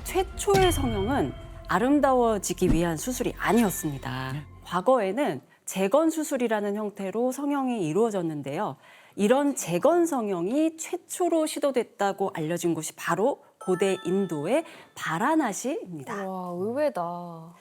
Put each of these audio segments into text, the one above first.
최초의 성형은 아름다워지기 위한 수술이 아니었습니다. 과거에는 재건 수술이라는 형태로 성형이 이루어졌는데요. 이런 재건 성형이 최초로 시도됐다고 알려진 곳이 바로 고대 인도의 바라나시입니다. 와, 의외다.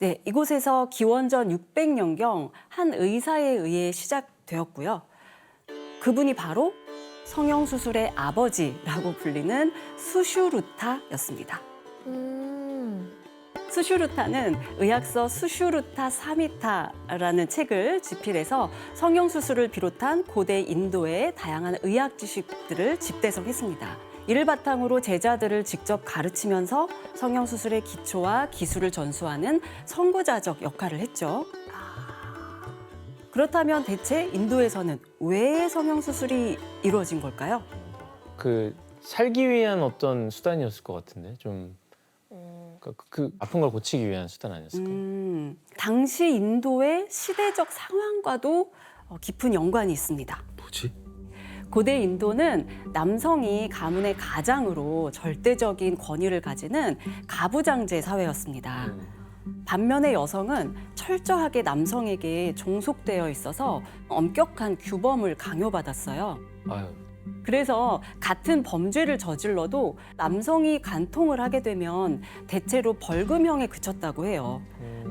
네, 이곳에서 기원전 600년경 한 의사에 의해 시작되었고요. 그분이 바로 성형 수술의 아버지라고 불리는 수슈루타였습니다. 수슈루타는 의학서 수슈루타 사미타라는 책을 집필해서 성형 수술을 비롯한 고대 인도의 다양한 의학 지식들을 집대성했습니다. 이를 바탕으로 제자들을 직접 가르치면서 성형 수술의 기초와 기술을 전수하는 선구자적 역할을 했죠. 그렇다면 대체 인도에서는 왜 성형 수술이 이루어진 걸까요? 그 살기 위한 어떤 수단이었을 것 같은데 좀 그 아픈 걸 고치기 위한 수단 아니었을까요? 당시 인도의 시대적 상황과도 깊은 연관이 있습니다. 뭐지? 고대 인도는 남성이 가문의 가장으로 절대적인 권위를 가지는 가부장제 사회였습니다. 반면에 여성은 철저하게 남성에게 종속되어 있어서 엄격한 규범을 강요받았어요. 아유, 그래서 같은 범죄를 저질러도 남성이 간통을 하게 되면 대체로 벌금형에 그쳤다고 해요.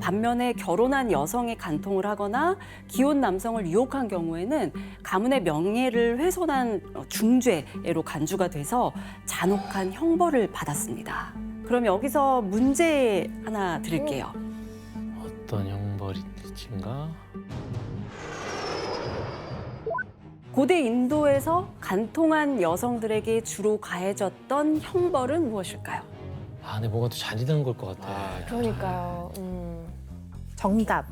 반면에 결혼한 여성이 간통을 하거나 기혼 남성을 유혹한 경우에는 가문의 명예를 훼손한 중죄로 간주가 돼서 잔혹한 형벌을 받았습니다. 그럼 여기서 문제 하나 드릴게요. 어떤 형벌인가? 고대 인도에서 간통한 여성들에게 주로 가해졌던 형벌은 무엇일까요? 아, 근데 뭔가 또 잔인한 걸 것 같아. 그러니까요. 정답.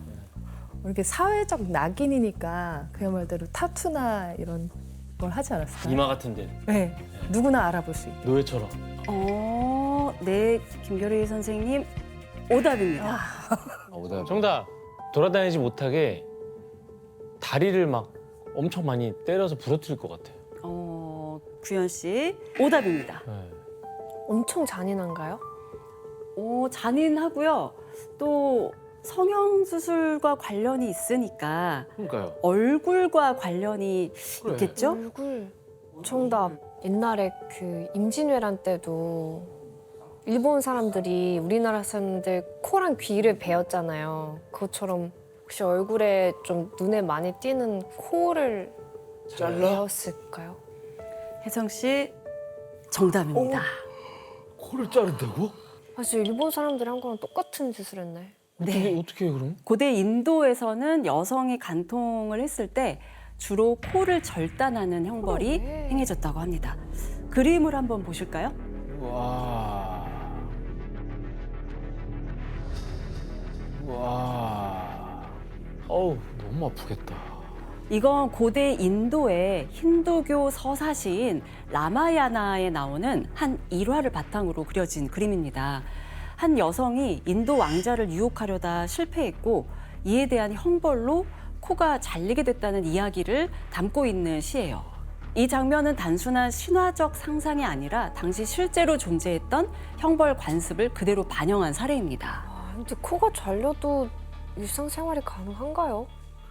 이렇게 사회적 낙인이니까 그야말로 타투나 이런 걸 하지 않았을까요? 이마 같은데 네, 누구나 알아볼 수 있게. 노예처럼. 네, 김결희 선생님 오답입니다. 오답. 정답. 돌아다니지 못하게 다리를 막 엄청 많이 때려서 부러뜨릴 것 같아요. 규현 씨 오답입니다. 네. 엄청 잔인한가요? 잔인하고요. 또 성형 수술과 관련이 있으니까 그러니까요. 얼굴과 관련이 그래. 있겠죠? 얼굴. 정답. 옛날에 그 임진왜란 때도 일본 사람들이 우리나라 사람들 코랑 귀를 베었잖아요. 그것처럼 혹시 얼굴에 좀 눈에 많이 띄는 코를 베었을까요? 혜성 씨 정답입니다. 코를 자른다고? 사실 일본 사람들이 한 거랑 똑같은 짓을 했네. 어떻게 해, 그럼? 고대 인도에서는 여성이 간통을 했을 때 주로 코를 절단하는 형벌이 그러네. 행해졌다고 합니다. 그림을 한번 보실까요? 와. 와. 어우, 너무 아프겠다. 이건 고대 인도의 힌두교 서사시인 라마야나에 나오는 한 일화를 바탕으로 그려진 그림입니다. 한 여성이 인도 왕자를 유혹하려다 실패했고 이에 대한 형벌로 코가 잘리게 됐다는 이야기를 담고 있는 시예요. 이 장면은 단순한 신화적 상상이 아니라 당시 실제로 존재했던 형벌 관습을 그대로 반영한 사례입니다. 근데 코가 잘려도 일상생활이 가능한가요?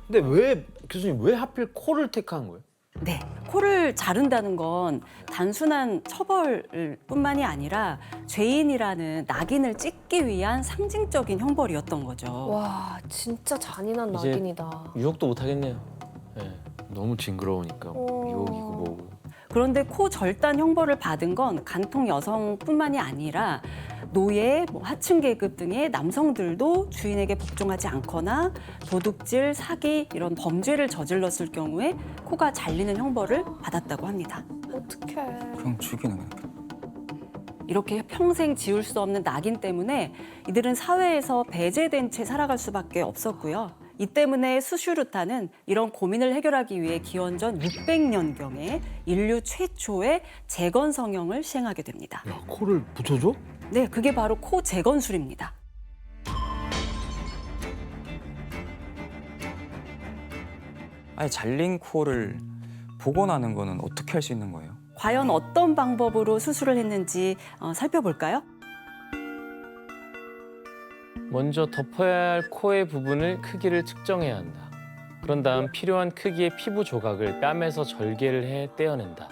근데 왜 교수님 왜 하필 코를 택한 거예요? 네, 코를 자른다는 건 단순한 처벌뿐만이 아니라 죄인이라는 낙인을 찍기 위한 상징적인 형벌이었던 거죠. 와, 진짜 잔인한 이제- 낙인이다. 유혹도 못 하겠네요. 네. 너무 징그러우니까 미혹이고 뭐고. 그런데 코 절단 형벌을 받은 건 간통 여성뿐만이 아니라 노예, 하층 계급 등의 남성들도 주인에게 복종하지 않거나 도둑질, 사기 이런 범죄를 저질렀을 경우에 코가 잘리는 형벌을 받았다고 합니다. 어떡해. 그냥 죽이는 거야. 이렇게 평생 지울 수 없는 낙인 때문에 이들은 사회에서 배제된 채 살아갈 수밖에 없었고요. 이 때문에 수슈루타는 이런 고민을 해결하기 위해 기원전 600년경에 인류 최초의 재건 성형을 시행하게 됩니다. 야, 코를 붙여줘? 네, 그게 바로 코 재건술입니다. 아니 잘린 코를 복원하는 거는 어떻게 할 수 있는 거예요? 과연 어떤 방법으로 수술을 했는지 살펴볼까요? 먼저 덮어야 할 코의 부분을 크기를 측정해야 한다. 그런 다음 필요한 크기의 피부 조각을 뺨에서 절개를 해 떼어낸다.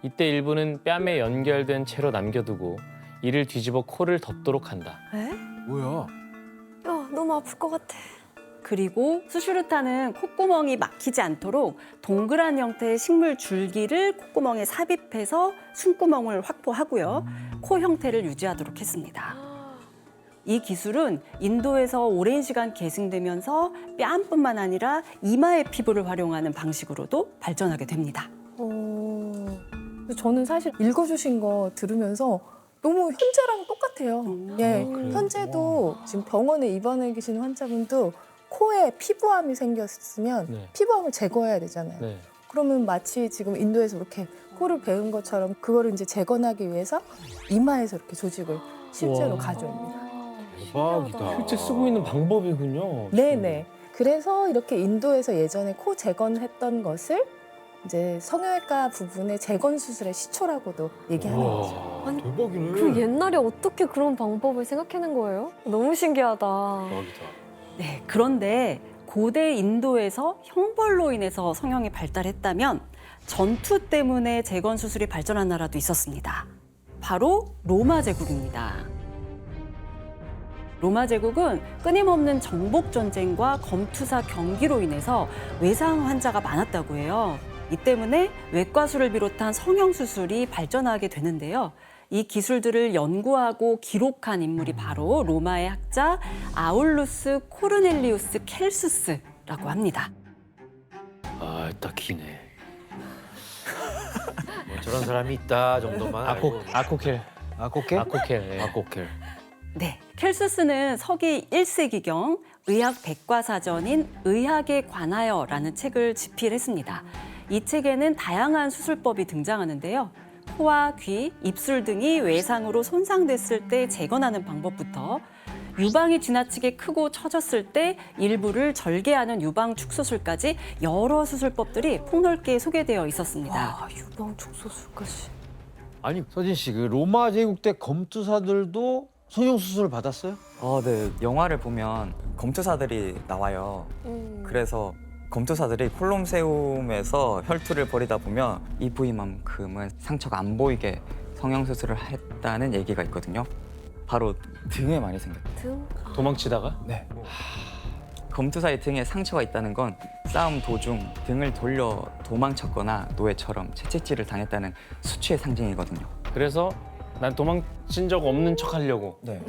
이때 일부는 뺨에 연결된 채로 남겨두고 이를 뒤집어 코를 덮도록 한다. 에? 뭐야? 야, 너무 아플 것 같아. 그리고 수슈르타는 콧구멍이 막히지 않도록 동그란 형태의 식물 줄기를 콧구멍에 삽입해서 숨구멍을 확보하고요. 코 형태를 유지하도록 했습니다. 이 기술은 인도에서 오랜 시간 계승되면서 뺨뿐만 아니라 이마의 피부를 활용하는 방식으로도 발전하게 됩니다. 저는 사실 읽어주신 거 들으면서 너무 현재랑 똑같아요. 예, 그래요? 현재도 지금 병원에 입원해 계신 환자분도 코에 피부암이 생겼으면 네. 피부암을 제거해야 되잖아요. 네. 그러면 마치 지금 인도에서 이렇게 코를 베은 것처럼 그거를 이제 재건하기 위해서 이마에서 이렇게 조직을 실제로 와. 가져옵니다. 대박이다. 실제 쓰고 있는 방법이군요. 네네. 그래서 이렇게 인도에서 예전에 코 재건했던 것을 이제 성형외과 부분의 재건 수술의 시초라고도 얘기하는 거죠. 우와. 아니, 대박이네. 그 옛날에 어떻게 그런 방법을 생각해낸 거예요? 너무 신기하다. 대박이다. 네, 그런데 고대 인도에서 형벌로 인해서 성형이 발달했다면 전투 때문에 재건 수술이 발전한 나라도 있었습니다. 바로 로마 제국입니다. 로마 제국은 끊임없는 정복 전쟁과 검투사 경기로 인해서 외상 환자가 많았다고 해요. 이 때문에 외과술을 비롯한 성형 수술이 발전하게 되는데요. 이 기술들을 연구하고 기록한 인물이 바로 로마의 학자 아울루스 코르넬리우스 켈수스라고 합니다. 아, 딱 기네. 뭐 저런 사람이 있다 정도만 알고. 아코켈. 아코켈? 아코켈. 네. 아코켈. 네, 켈수스는 서기 1세기경 의학 백과사전인 의학에 관하여라는 책을 집필했습니다. 이 책에는 다양한 수술법이 등장하는데요. 코와 귀, 입술 등이 외상으로 손상됐을 때 재건하는 방법부터 유방이 지나치게 크고 처졌을 때 일부를 절개하는 유방 축소술까지 여러 수술법들이 폭넓게 소개되어 있었습니다. 와, 유방 축소술까지. 아니 서진 씨, 그 로마 제국 때 검투사들도 성형 수술을 받았어요? 네. 영화를 보면 검투사들이 나와요. 그래서 검투사들이 콜롬세움에서 혈투를 벌이다 보면 이 부위만큼은 상처가 안 보이게 성형수술을 했다는 얘기가 있거든요. 바로 등에 많이 생겼대요. 등? 도망치다가? 네. 검투사의 등에 상처가 있다는 건 싸움 도중 등을 돌려 도망쳤거나 노예처럼 채찍질을 당했다는 수치의 상징이거든요. 그래서 난 도망친 적 없는 척 하려고. 네.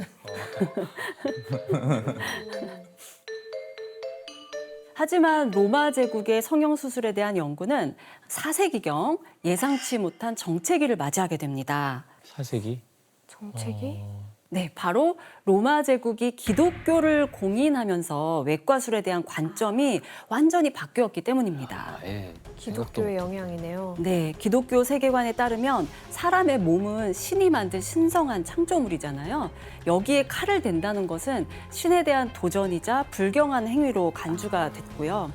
하지만 로마 제국의 성형 수술에 대한 연구는 4세기경 예상치 못한 정체기를 맞이하게 됩니다. 사색이? 정책이? 네, 바로 로마 제국이 기독교를 공인하면서 외과술에 대한 관점이 완전히 바뀌었기 때문입니다. 예. 기독교의 영향이네요. 네, 기독교 세계관에 따르면 사람의 몸은 신이 만든 신성한 창조물이잖아요. 여기에 칼을 댄다는 것은 신에 대한 도전이자 불경한 행위로 간주가 됐고요.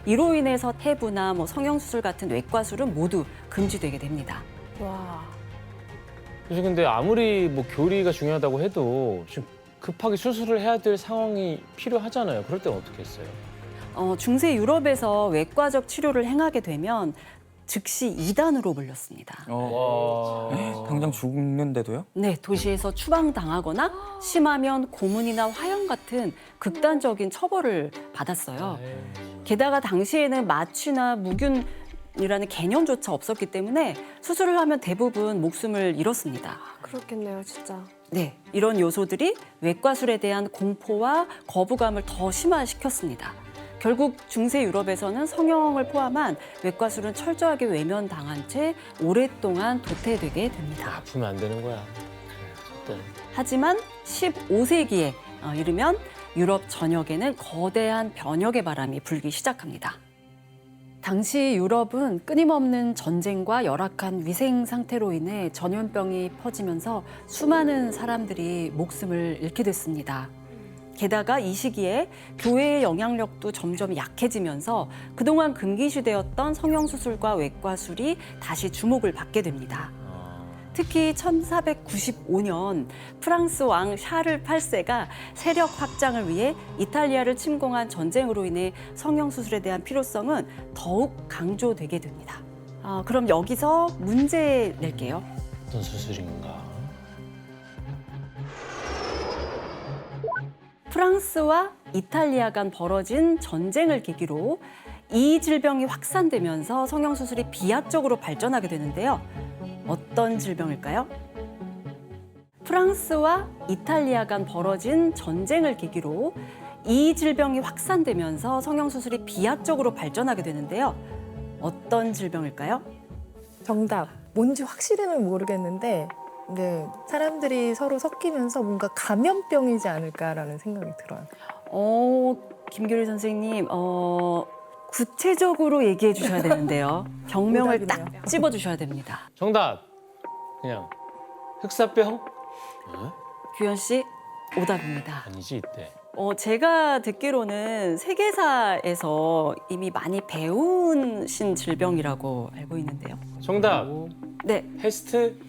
이로 인해서 태부나 성형수술 같은 외과술은 모두 금지되게 됩니다. 와. 그래서 근데 아무리 뭐 교리가 중요하다고 해도 지금 급하게 수술을 해야 될 상황이 필요하잖아요. 그럴 땐 어떻게 했어요? 중세 유럽에서 외과적 치료를 행하게 되면 즉시 이단으로 몰렸습니다. 당장 죽는데도요? 네, 도시에서 추방당하거나 심하면 고문이나 화형 같은 극단적인 처벌을 받았어요. 게다가 당시에는 마취나 무균이라는 개념조차 없었기 때문에 수술을 하면 대부분 목숨을 잃었습니다. 그렇겠네요, 진짜. 네, 이런 요소들이 외과술에 대한 공포와 거부감을 더 심화시켰습니다. 결국 중세 유럽에서는 성형을 포함한 외과술은 철저하게 외면당한 채 오랫동안 도태되게 됩니다. 아프면 안 되는 거야. 그래, 하지만 15세기에 이르면 유럽 전역에는 거대한 변혁의 바람이 불기 시작합니다. 당시 유럽은 끊임없는 전쟁과 열악한 위생 상태로 인해 전염병이 퍼지면서 수많은 사람들이 목숨을 잃게 됐습니다. 게다가 이 시기에 교회의 영향력도 점점 약해지면서 그동안 금기시되었던 성형수술과 외과술이 다시 주목을 받게 됩니다. 특히 1495년 프랑스 왕 샤를 8세가 세력 확장을 위해 이탈리아를 침공한 전쟁으로 인해 성형수술에 대한 필요성은 더욱 강조되게 됩니다. 그럼 여기서 문제 낼게요. 어떤 수술인가? 프랑스와 이탈리아 간 벌어진 전쟁을 계기로 이 질병이 확산되면서 성형수술이 비약적으로 발전하게 되는데요. 어떤 질병일까요? 프랑스와 이탈리아 간 벌어진 전쟁을 계기로 이 질병이 확산되면서 성형수술이 비약적으로 발전하게 되는데요. 어떤 질병일까요? 정답. 뭔지 확실히는 모르겠는데 네, 사람들이 서로 섞이면서 뭔가 감염병이지 않을까라는 생각이 들어요. 김규리 선생님, 구체적으로 얘기해 주셔야 되는데요. 병명을 딱 오답이네요. 집어 주셔야 됩니다. 정답. 그냥 흑사병? 규현 씨, 오답입니다. 아니지 이때. 제가 듣기로는 세계사에서 이미 많이 배우신 질병이라고 알고 있는데요. 정답. 네. 패스트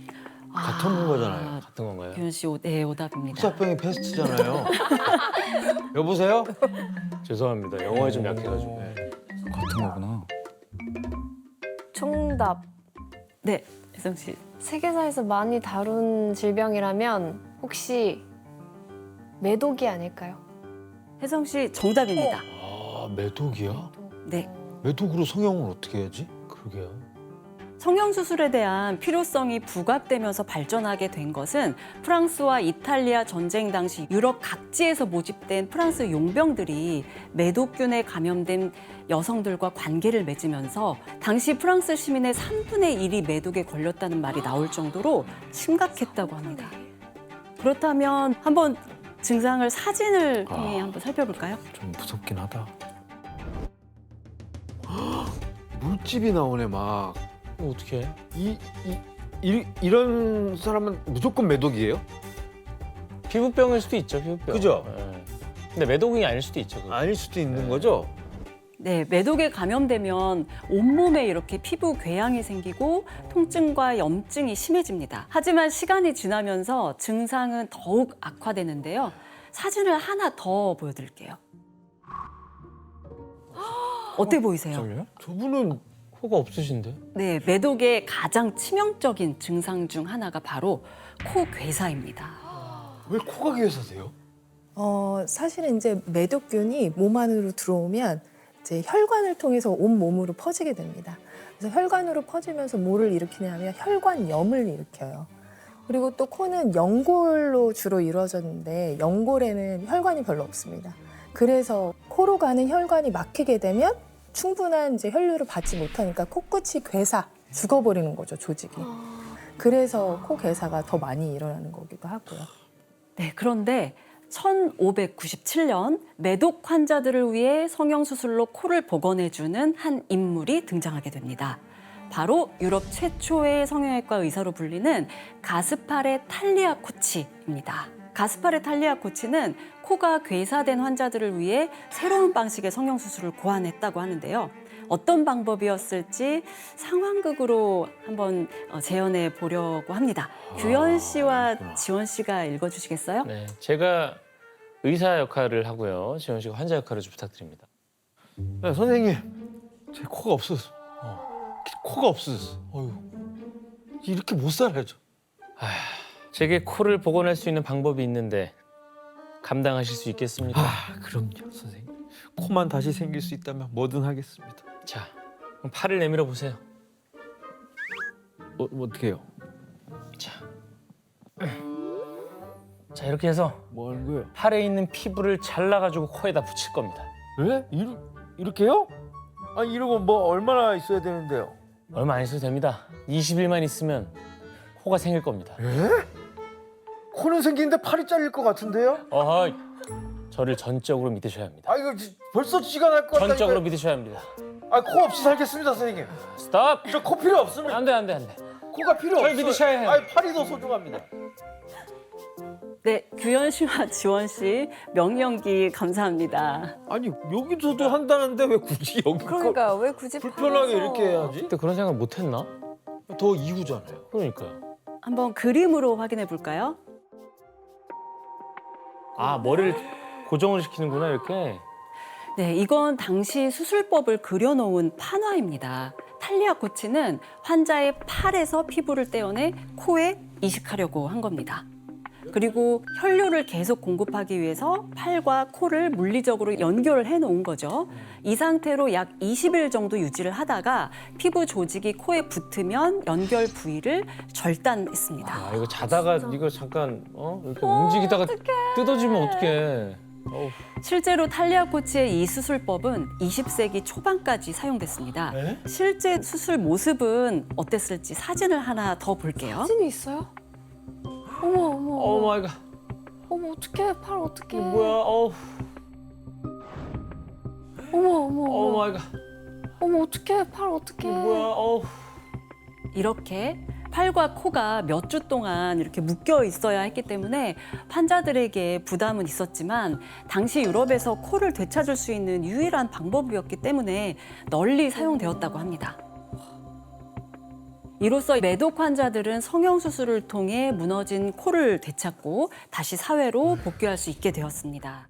같은 거잖아요. 같은 건가요? 규현 씨, 네, 오답입니다. 흑사병이 패스트잖아요. 여보세요? 죄송합니다. 영어에 좀 약해가지고. 네. 같은 거구나. 정답. 네, 혜성 씨. 세계사에서 많이 다룬 질병이라면 혹시 매독이 아닐까요? 혜성 씨, 정답입니다. 아, 매독이야? 네. 매독으로 성형을 어떻게 해야지? 그러게요. 성형수술에 대한 필요성이 부각되면서 발전하게 된 것은 프랑스와 이탈리아 전쟁 당시 유럽 각지에서 모집된 프랑스 용병들이 매독균에 감염된 여성들과 관계를 맺으면서 당시 프랑스 시민의 3분의 1이 매독에 걸렸다는 말이 나올 정도로 심각했다고 합니다. 그렇다면 한번 증상을 사진을 통해 한번 살펴볼까요? 좀 무섭긴 하다. 물집이 나오네 막. 어떻게 해? 이런 사람은 무조건 매독이에요? 피부병일 수도 있죠, 피부병. 그죠? 네. 근데 매독이 아닐 수도 있죠. 그거. 아닐 수도 있는 거죠? 네, 매독에 감염되면 온몸에 이렇게 피부 궤양이 생기고 통증과 염증이 심해집니다. 하지만 시간이 지나면서 증상은 더욱 악화되는데요. 사진을 하나 더 보여드릴게요. 어때 보이세요? 정말요? 저분은 코가 없으신데? 네, 매독의 가장 치명적인 증상 중 하나가 바로 코 괴사입니다. 왜 코가 괴사돼요? 사실은 이제 매독균이 몸 안으로 들어오면 이제 혈관을 통해서 온 몸으로 퍼지게 됩니다. 그래서 혈관으로 퍼지면서 뭐를 일으키냐면 혈관염을 일으켜요. 그리고 또 코는 연골로 주로 이루어졌는데 연골에는 혈관이 별로 없습니다. 그래서 코로 가는 혈관이 막히게 되면 충분한 이제 혈류를 받지 못하니까 코끝이 괴사, 죽어버리는 거죠, 조직이. 그래서 코 괴사가 더 많이 일어나는 거기도 하고요. 네, 그런데 1597년 매독 환자들을 위해 성형수술로 코를 복원해주는 한 인물이 등장하게 됩니다. 바로 유럽 최초의 성형외과 의사로 불리는 가스파레 탈리아코치입니다. 가스파레 탈리아코치는 코가 괴사된 환자들을 위해 새로운 방식의 성형수술을 고안했다고 하는데요. 어떤 방법이었을지 상황극으로 한번 재현해 보려고 합니다. 규현 씨와 지원 씨가 읽어주시겠어요? 네, 제가 의사 역할을 하고요. 지원 씨가 환자 역할을 좀 부탁드립니다. 네, 선생님, 제 코가 없어졌어. 코가 없어졌어. 어휴, 이렇게 못 살아야죠. 제게 코를 복원할 수 있는 방법이 있는데 감당하실 수 있겠습니까? 그럼요, 선생님. 코만 다시 생길 수 있다면 뭐든 하겠습니다. 자, 그럼 팔을 내밀어 보세요. 어떻게 해요? 자, 이렇게 해서 뭐 하는 거예요? 팔에 있는 피부를 잘라가지고 코에다 붙일 겁니다. 왜? 이렇게요? 아니, 이러고 뭐 얼마나 있어야 되는데요? 얼마 안 있어도 됩니다. 20일만 있으면 코가 생길 겁니다. 코는 생기는데 팔이 잘릴 것 같은데요? 어허, 저를 전적으로 믿으셔야 합니다. 아, 이거 벌써 쥐가 날 것 같다니까. 전적으로 믿으셔야 합니다. 아, 코 없이 살겠습니다, 선생님. 스톱! 저 코 필요 없습니다. 안 돼, 안 돼, 안 돼. 코가 필요 저를 없어요. 믿으셔야 해요. 아니, 팔이 더 소중합니다. 네, 규현 씨와 지원 씨 명연기 감사합니다. 아니, 여기서도 한다는데 왜 굳이 여기 그러니까 왜 굳이 불편하게 팔에서- 이렇게 해야지? 그때 그런 생각 못 했나? 더 이후잖아요. 그러니까요. 한번 그림으로 확인해 볼까요? 아, 머리를 고정을 시키는구나, 이렇게. 네, 이건 당시 수술법을 그려놓은 판화입니다. 탈리아 코치는 환자의 팔에서 피부를 떼어내 코에 이식하려고 한 겁니다. 그리고 혈류를 계속 공급하기 위해서 팔과 코를 물리적으로 연결을 해놓은 거죠. 이 상태로 약 20일 정도 유지를 하다가 피부 조직이 코에 붙으면 연결 부위를 절단했습니다. 아, 이거 자다가 이거 잠깐, 이렇게 움직이다가 뜯어지면 어떡해. 어우. 실제로 탈리아 코치의 이 수술법은 20세기 초반까지 사용됐습니다. 에? 실제 수술 모습은 어땠을지 사진을 하나 더 볼게요. 사진이 있어요? 어머 어머 오 어머. 마이 갓. 어머 어떡해 팔 어떡해. 이거 뭐야? 어우. 어머 어머 오 어머. 마이 갓. 어머 어떡해 팔 어떡해. 이거 뭐야? 어우. 이렇게 팔과 코가 몇 주 동안 이렇게 묶여 있어야 했기 때문에 환자들에게 부담은 있었지만 당시 유럽에서 코를 되찾을 수 있는 유일한 방법이었기 때문에 널리 사용되었다고 합니다. 이로써 매독 환자들은 성형수술을 통해 무너진 코를 되찾고 다시 사회로 복귀할 수 있게 되었습니다.